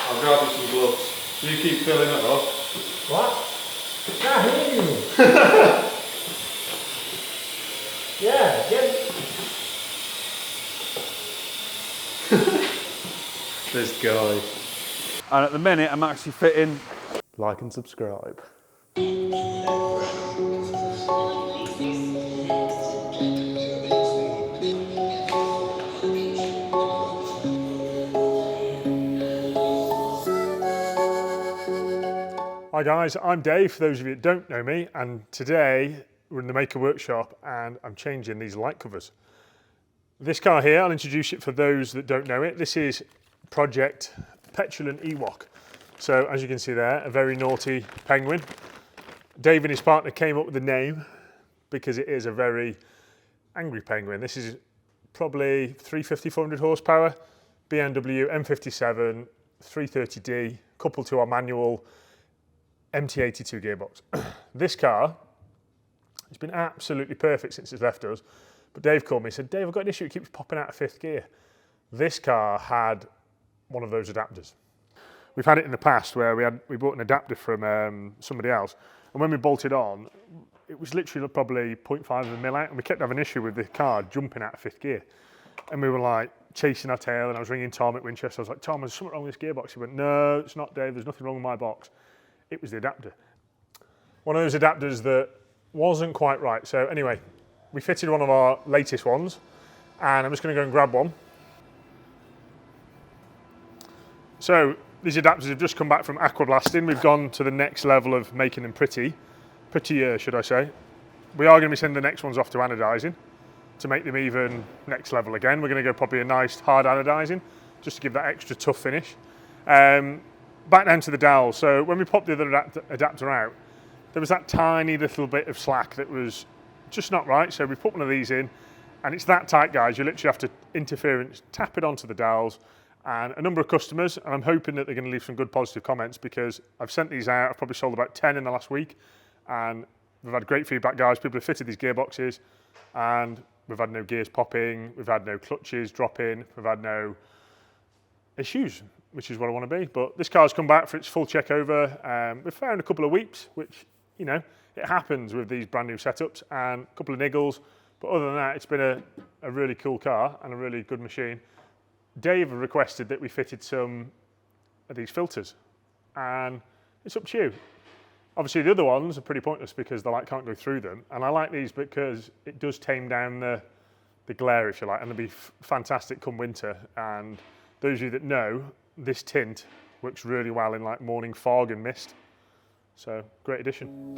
I'll grab you some gloves. So you keep filling it up. What? Can't hear you. Yeah, get. This guy. And at the minute, I'm actually fitting. Like and subscribe. Hi guys, I'm Dave, for those of you that don't know me, and today we're in the Mahker workshop and I'm changing these light covers. This car here, I'll introduce it for those that don't know it. This is Project Petulant Ewok. So as you can see there, a very naughty penguin. Dave and his partner came up with the name because it is a very angry penguin. This is probably 350, 400 horsepower, BMW M57, 330D, coupled to our manual MT82 gearbox. This car has been absolutely perfect since it's left us, but Dave called me and said, Dave, I've got an issue, it keeps popping out of fifth gear. This car had one of those adapters. We've had it in the past where we bought an adapter from somebody else, and when we bolted on, it was literally probably 0.5 of a mil out, and we kept having an issue with the car jumping out of fifth gear. And we were like chasing our tail, and I was ringing Tom at Winchester. I was like, Tom, there's something wrong with this gearbox. He went, no, it's not, Dave, there's nothing wrong with my box. It was the adapter. One of those adapters that wasn't quite right. So anyway, we fitted one of our latest ones, and I'm just going to go and grab one. So these adapters have just come back from aqua blasting. We've gone to the next level of making them prettier, should I say. We are going to be sending the next ones off to anodizing to make them even next level again. We're going to go probably a nice hard anodizing just to give that extra tough finish. Back down to the dowel. So when we popped the other adapter out, there was that tiny little bit of slack that was just not right. So we put one of these in, and it's that tight, guys. You literally have to interference, tap it onto the dowels. And a number of customers, and I'm hoping that they're going to leave some good positive comments, because I've sent these out. I've probably sold about 10 in the last week, and we've had great feedback, guys. People have fitted these gearboxes, and we've had no gears popping, we've had no clutches dropping, we've had no issues, which is what I want to be. But this car's come back for its full check over. We've found a couple of weeps, which, you know, it happens with these brand new setups, and a couple of niggles. But other than that, it's been a really cool car and a really good machine. Dave requested that we fitted some of these filters, and it's up to you. Obviously the other ones are pretty pointless because the light can't go through them, and I like these because it does tame down the glare, if you like, and they'll be fantastic come winter. And those of you that know, this tint works really well in like morning fog and mist. So great addition.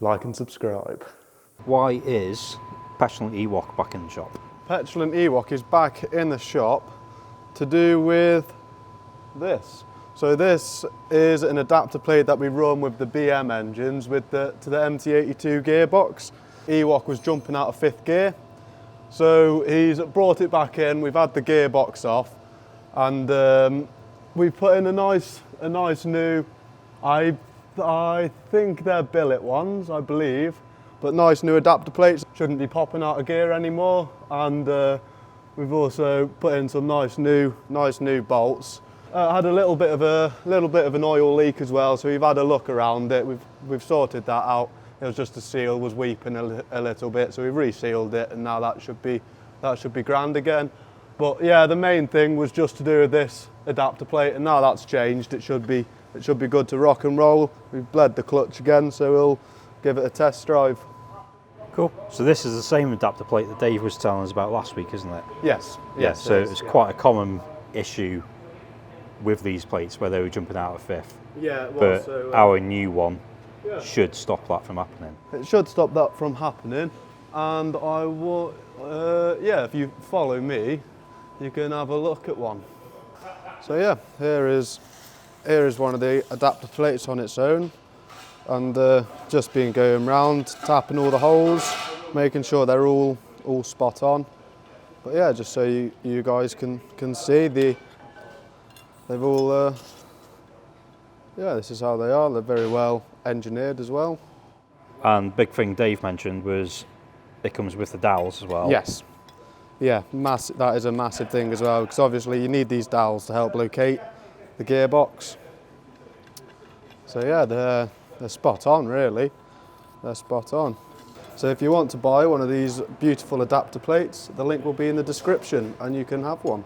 Like and subscribe. Why is Petulant Ewok back in the shop? Petulant Ewok is back in the shop to do with this. So this is an adapter plate that we run with the BM engines to the MT82 gearbox. Ewok was jumping out of fifth gear, so he's brought it back in. We've had the gearbox off, and we put in a nice new. I think they're billet ones, I believe, but nice new adapter plates. Shouldn't be popping out of gear anymore, and we've also put in some nice new bolts. Had a little bit of an oil leak as well, so we've had a look around it. We've sorted that out. It was just the seal was weeping a little bit, so we resealed it, and now that should be grand again. But yeah, the main thing was just to do with this adapter plate, and now that's changed. It should be good to rock and roll. We've bled the clutch again, so we'll give it a test drive. Cool. So this is the same adapter plate that Dave was telling us about last week, isn't it? Yes. Yeah, Yes, so it is, it's yeah. quite a common issue with these plates where they were jumping out of fifth. Yeah, it was. But So, our new one yeah. should stop that from happening. It should stop that from happening, and I will. Yeah, if you follow me, you can have a look at one. So yeah, here is one of the adapter plates on its own, and just been going round, tapping all the holes, making sure they're all spot on. But yeah, just so you guys can see they've all. Yeah, this is how they are. They're very well engineered as well. And big thing Dave mentioned was it comes with the dowels as well. Yes. Yeah, that is a massive thing as well, because obviously you need these dowels to help locate the gearbox. So yeah, they're spot on, really. They're spot on. So if you want to buy one of these beautiful adapter plates, the link will be in the description and you can have one.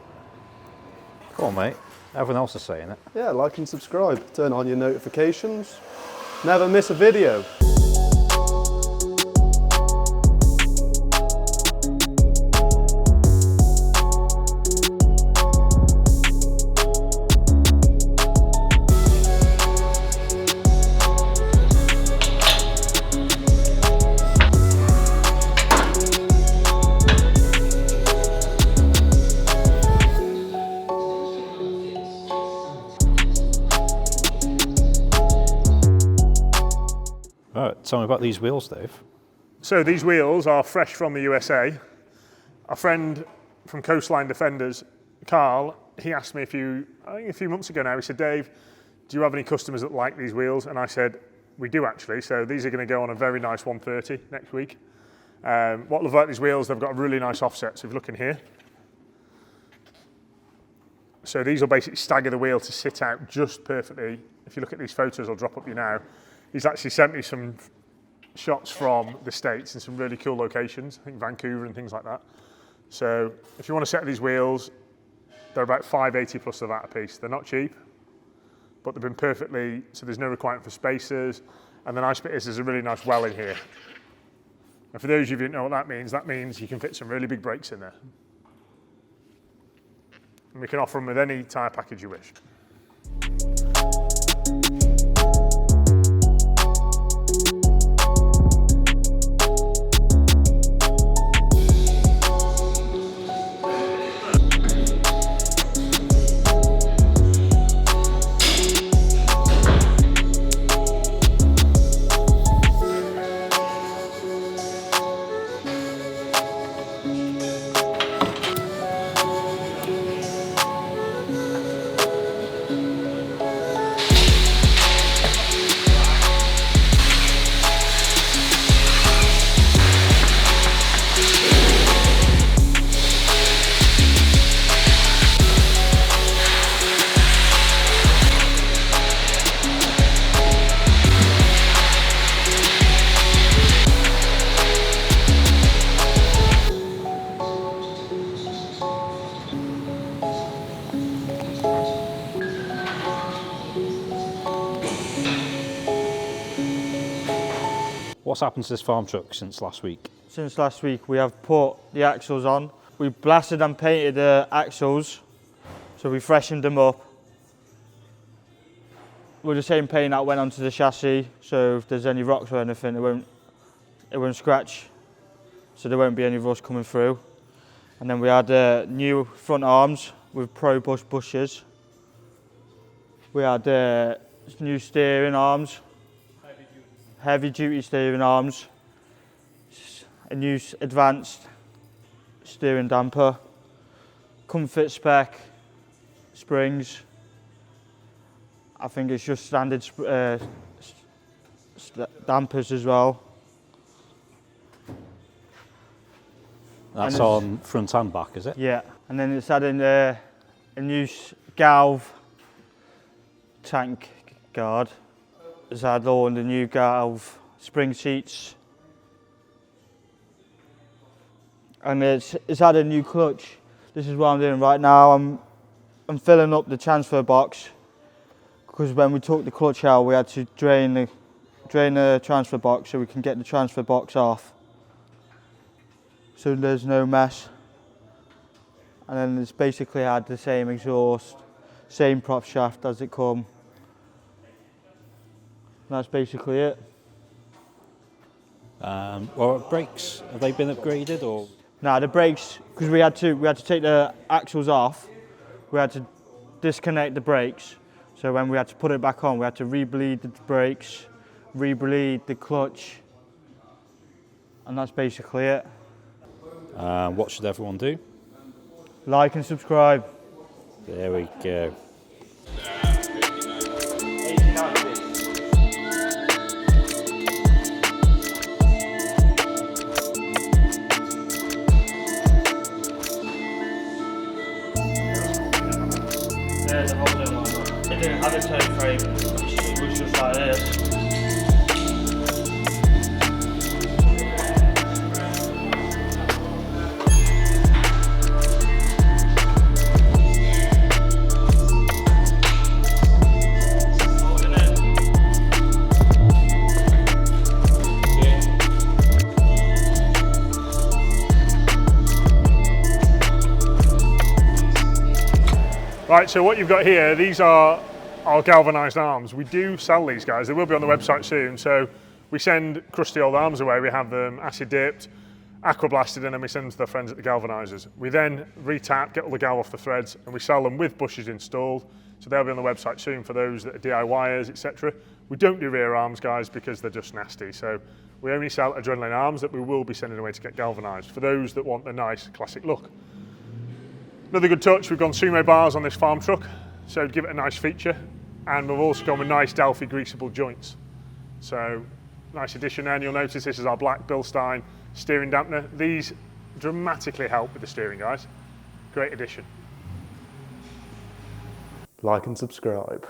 Come on, mate. Everyone else is saying it. Yeah, like and subscribe. Turn on your notifications. Never miss a video. Right, tell me about these wheels, Dave. So these wheels are fresh from the USA. Our friend from Coastline Defenders, Carl, he asked me I think a few months ago now, he said, Dave, do you have any customers that like these wheels? And I said, we do actually. So these are going to go on a very nice 130 next week. What I love about these wheels, they've got a really nice offset. So if you look in here. So these will basically stagger the wheel to sit out just perfectly. If you look at these photos, I'll drop up you now. He's actually sent me some shots from the States in some really cool locations, I think Vancouver and things like that. So if you want to set these wheels, they're about $580 plus the VAT a piece. They're not cheap, but they've been perfectly, so there's no requirement for spacers. And the nice bit is there's a really nice well in here. And for those of you who don't know what that means you can fit some really big brakes in there. And we can offer them with any tyre package you wish. What's happened to this farm truck since last week? Since last week we have put the axles on. We blasted and painted the axles, so we freshened them up. With the same paint that went onto the chassis, so if there's any rocks or anything, it won't scratch, so there won't be any rust coming through. And then we had new front arms with Pro Bush bushes. We had new steering arms. Heavy duty steering arms, a new advanced steering damper, comfort spec springs. I think it's just standard dampers as well. That's on front and back, is it? Yeah, and then it's adding a new galv tank guard. It's had all the new galv spring seats, and it's had a new clutch. This is what I'm doing right now. I'm filling up the transfer box, because when we took the clutch out, we had to drain the transfer box so we can get the transfer box off, so there's no mess. And then it's basically had the same exhaust, same prop shaft as it come. That's basically it. Well, brakes, have they been upgraded or? Now the brakes, because we had to take the axles off, we had to disconnect the brakes. So when we had to put it back on, we had to re-bleed the brakes, re-bleed the clutch, and that's basically it. What should everyone do? Like and subscribe. There we go. There's a hole in one. It didn't have a toe frame, it was just like this. Right, so what you've got here, these are our galvanised arms. We do sell these guys, they will be on the website soon. So we send crusty old arms away, we have them acid dipped, aqua blasted, and then we send them to their friends at the galvanisers. We then retap, get all the gal off the threads, and we sell them with bushes installed. So they'll be on the website soon for those that are DIYers, etc. We don't do rear arms, guys, because they're just nasty. So we only sell adrenaline arms that we will be sending away to get galvanised for those that want the nice classic look. Another good touch, we've gone sumo bars on this farm truck, so to give it a nice feature, and we've also gone with nice Delphi greasable joints. So nice addition there, and you'll notice this is our black Bilstein steering dampener. These dramatically help with the steering, guys. Great addition. Like and subscribe.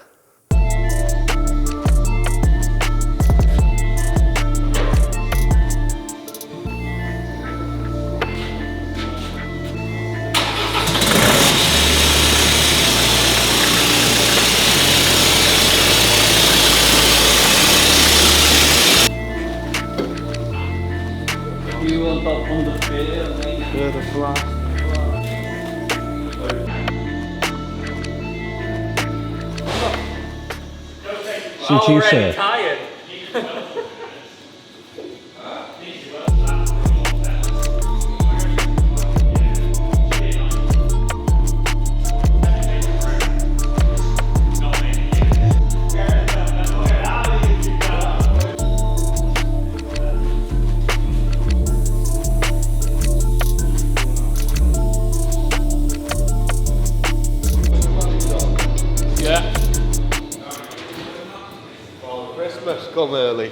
The flat. Suit you, sir. Tired. Christmas come early.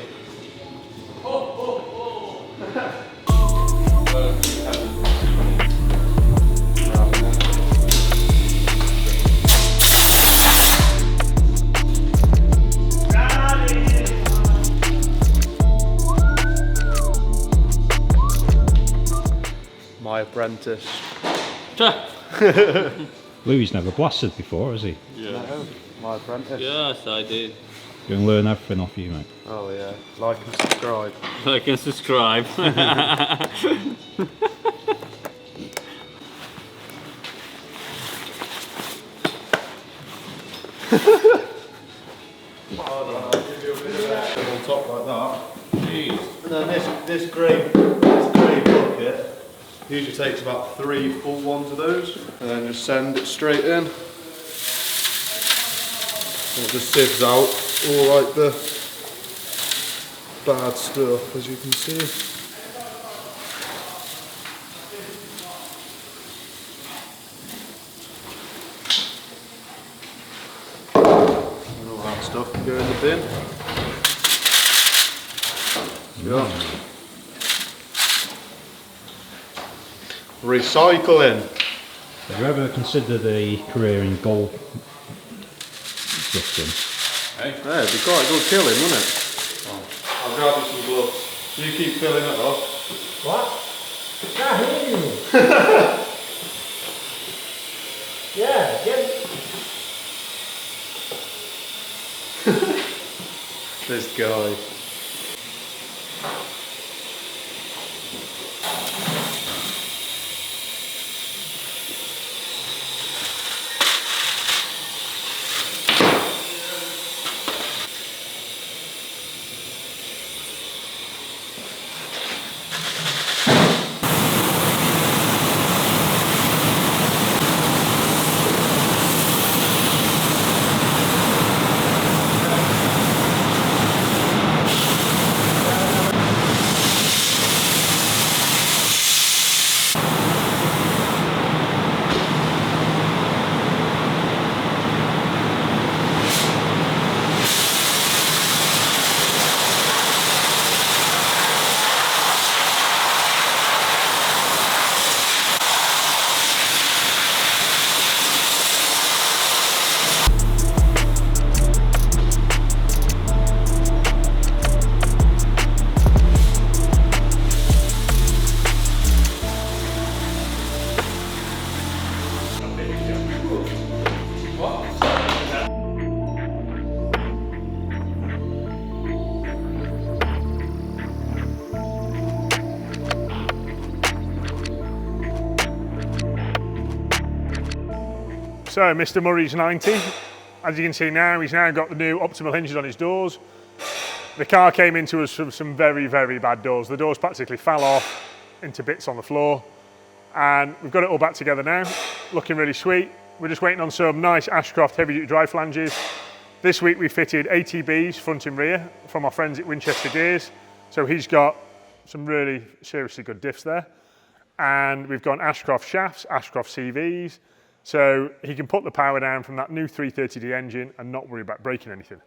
My apprentice. Louis never blasted before, has he? No, my apprentice. Yes, I did. Going to learn everything off you, mate. Oh yeah, like and subscribe. Like and subscribe. On top like that. Jeez. And then this grey bucket usually takes about 3 full ones of those, and then just send it straight in. And it just sieves out all like the bad stuff, as you can see. And all that stuff can go in the bin. Yeah. Recycling. Have you ever considered a career in gold drifting? Yeah, it'd be quite a good killing, wouldn't it? Oh, I'll grab you some gloves. So you keep filling it up. What? Can't hear you. Yeah, get. This guy. So Mr. Murray's 90. As you can see now, he's now got the new optimal hinges on his doors. The car came into us from some very, very bad doors. The doors practically fell off into bits on the floor. And we've got it all back together now, looking really sweet. We're just waiting on some nice Ashcroft heavy duty drive flanges. This week we fitted ATBs front and rear from our friends at Winchester Gears. So he's got some really seriously good diffs there. And we've got Ashcroft shafts, Ashcroft CVs. So he can put the power down from that new 330D engine and not worry about breaking anything.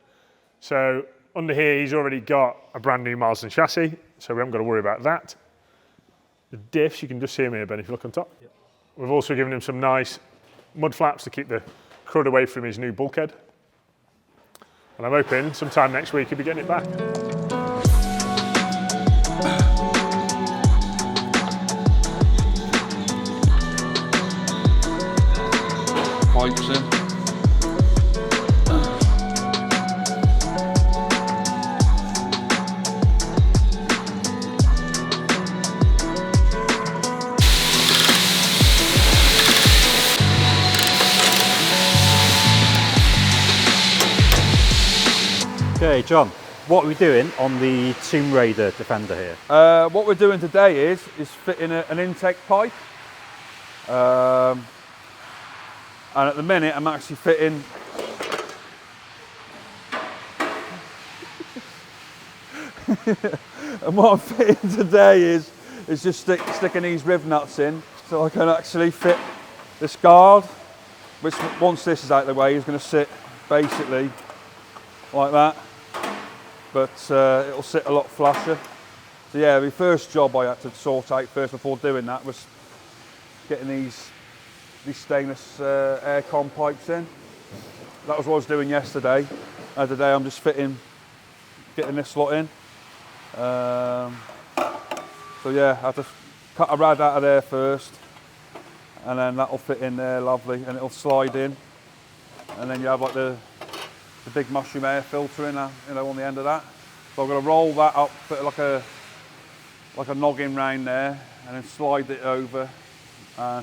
So under here, he's already got a brand new Marsden chassis, so we haven't got to worry about that. The diffs, you can just see them here, Ben, if you look on top. Yep. We've also given him some nice mud flaps to keep the crud away from his new bulkhead. And I'm hoping sometime next week he'll be getting it back. Pipes in. Okay, John, what are we doing on the Tomb Raider Defender here? What we're doing today is fitting an intake pipe. And at the minute, I'm actually fitting. And what I'm fitting today is just sticking these riv nuts in so I can actually fit this guard, which once this is out of the way is going to sit basically like that, but it'll sit a lot flusher. So yeah, the first job I had to sort out first before doing that was getting these stainless aircon pipes in. That was what I was doing yesterday. And today I'm just getting this lot in. So yeah, I have to cut a rad out of there first, and then that'll fit in there lovely, and it'll slide in. And then you have like the big mushroom air filter in, you know, on the end of that. So I'm going to roll that up, put like a noggin round there, and then slide it over.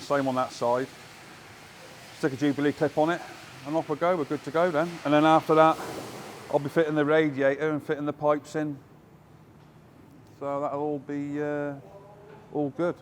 Same on that side. Stick a Jubilee clip on it, and off we go. We're good to go then. And then after that, I'll be fitting the radiator and fitting the pipes in. So that'll all be all good.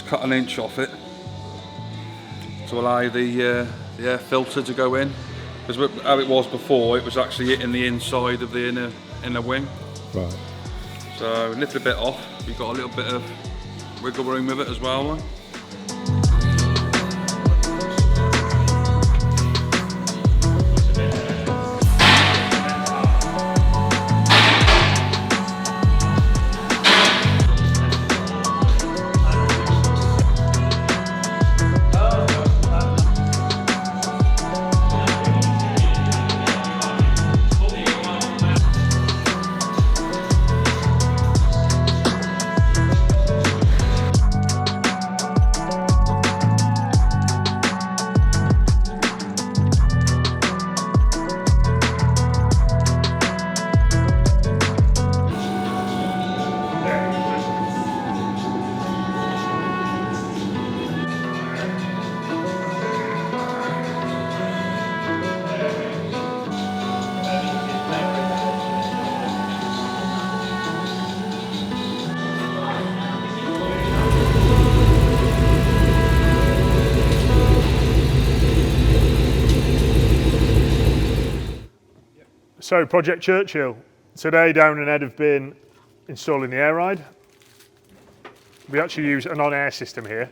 cut an inch off it to allow the air filter to go in. Because how it was before, it was actually hitting the inside of the inner wing. Right. So lift a bit off, you've got a little bit of wiggle room with it as well. Then. So Project Churchill. Today Darren and Ed have been installing the air ride. We actually use an on-air system here,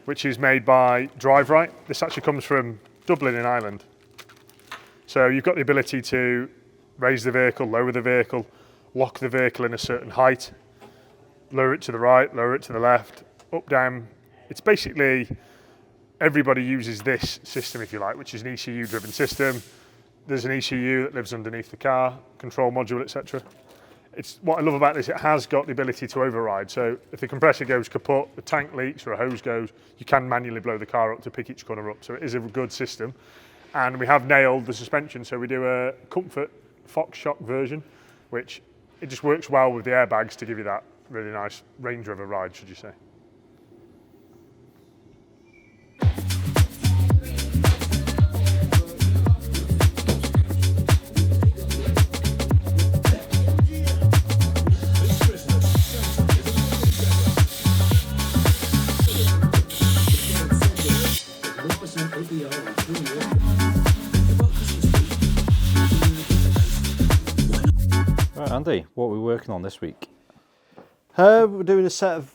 which is made by DriveRight. This actually comes from Dublin in Ireland. So you've got the ability to raise the vehicle, lower the vehicle, lock the vehicle in a certain height, lower it to the right, lower it to the left, up, down. It's basically, everybody uses this system, if you like, which is an ECU driven system. There's an ECU that lives underneath the car, control module, etc. What I love about this, it has got the ability to override. So if the compressor goes kaput, the tank leaks or a hose goes, you can manually blow the car up to pick each corner up. So it is a good system. And we have nailed the suspension. So we do a Comfort Fox Shock version, which it just works well with the airbags to give you that really nice Range Rover ride, should you say. Right, Andy, what are we working on this week? We're doing a set of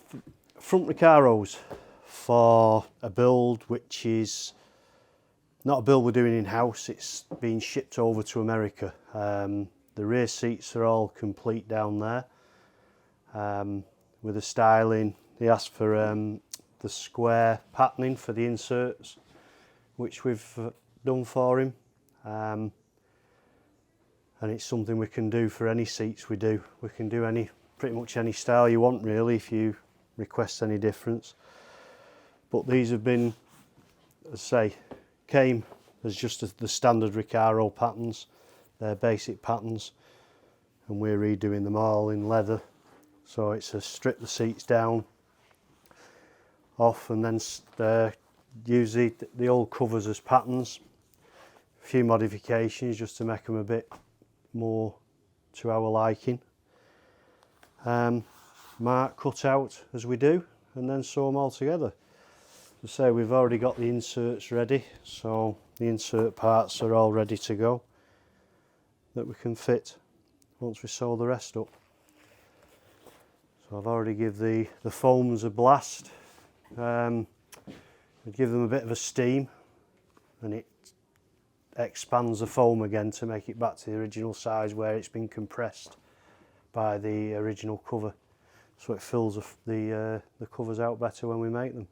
front Recaros for a build which is not a build we're doing in-house, it's being shipped over to America. The rear seats are all complete down there with the styling. He asked for the square patterning for the inserts, which we've done for him. And it's something we can do for any seats we do. We can do pretty much any style you want really if you request any difference. But these have been, as I say, came as just the standard Recaro patterns. They're basic patterns and we're redoing them all in leather. So it's a strip the seats down, off, and then use the old covers as patterns. A few modifications just to make them a bit more to our liking. Mark cut out as we do and then sew them all together. As I say, we've already got the inserts ready, so the insert parts are all ready to go that we can fit once we sew the rest up. So I've already give the foams a blast. We give them a bit of a steam and it expands the foam again to make it back to the original size where it's been compressed by the original cover, so it fills the covers out better when we make them.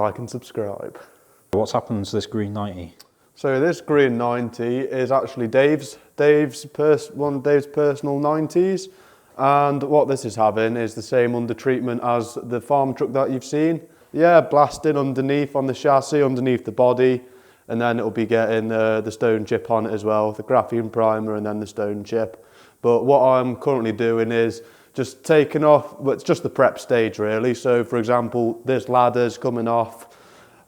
like and subscribe. What's happened to this green 90? So this green 90 is actually Dave's one of Dave's personal 90s, and what this is having is the same under treatment as the farm truck that you've seen. Yeah, blasting underneath on the chassis, underneath the body, and then it'll be getting the stone chip on it as well, the graphene primer and then the stone chip. But what I'm currently doing is just taking off, well, it's just the prep stage really. So for example, this ladder's coming off,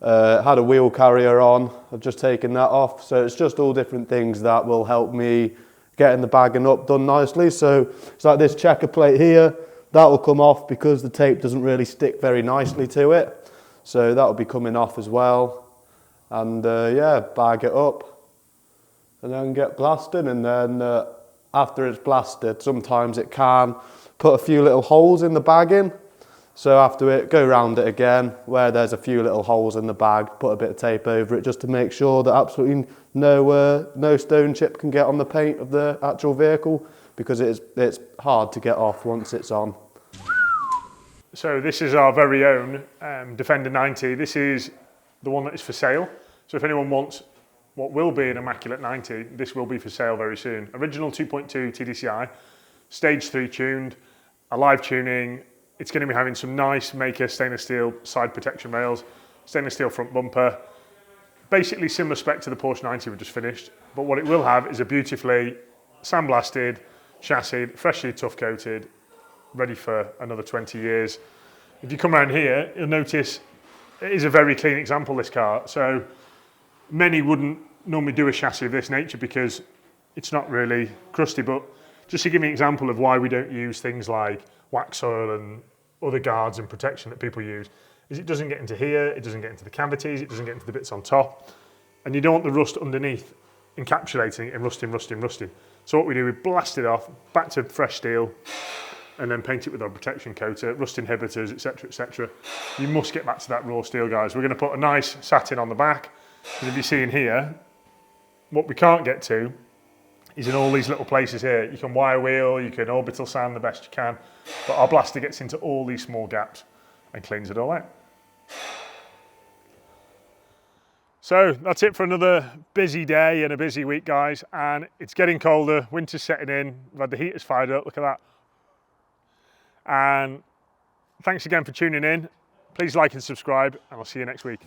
had a wheel carrier on, I've just taken that off. So it's just all different things that will help me getting the bagging up done nicely. So it's like this checker plate here, that will come off because the tape doesn't really stick very nicely to it. So that will be coming off as well. And yeah, bag it up and then get blasted. And then after it's blasted, sometimes it can put a few little holes in the bagging. So after it, go round it again where there's a few little holes in the bag, put a bit of tape over it just to make sure that absolutely no stone chip can get on the paint of the actual vehicle, because it's hard to get off once it's on. So this is our very own Defender 90. This is the one that is for sale. So if anyone wants what will be an immaculate 90, this will be for sale very soon. Original 2.2 TDCI, stage 3 tuned, a live tuning. It's going to be having some nice Mahker stainless steel side protection rails, stainless steel front bumper, basically similar spec to the Porsche 90 we just finished. But what it will have is a beautifully sandblasted chassis, freshly tough coated, ready for another 20 years. If you come around here, you'll notice it is a very clean example, this car. So many wouldn't normally do a chassis of this nature because it's not really crusty, but just to give you an example of why we don't use things like wax oil and other guards and protection that people use, is it doesn't get into here, it doesn't get into the cavities, it doesn't get into the bits on top, and you don't want the rust underneath encapsulating it and rusting. So what we do, we blast it off, back to fresh steel, and then paint it with our protection coater, rust inhibitors, etc., etc. You must get back to that raw steel, guys. We're going to put a nice satin on the back, because if you see in here, what we can't get to is in all these little places here. You can wire wheel, you can orbital sand the best you can, but our blaster gets into all these small gaps and cleans it all out. So that's it for another busy day and a busy week, guys, and it's getting colder, winter's setting in, we've had the heaters fired up, look at that. And thanks again for tuning in. Please like and subscribe, and I'll see you next week.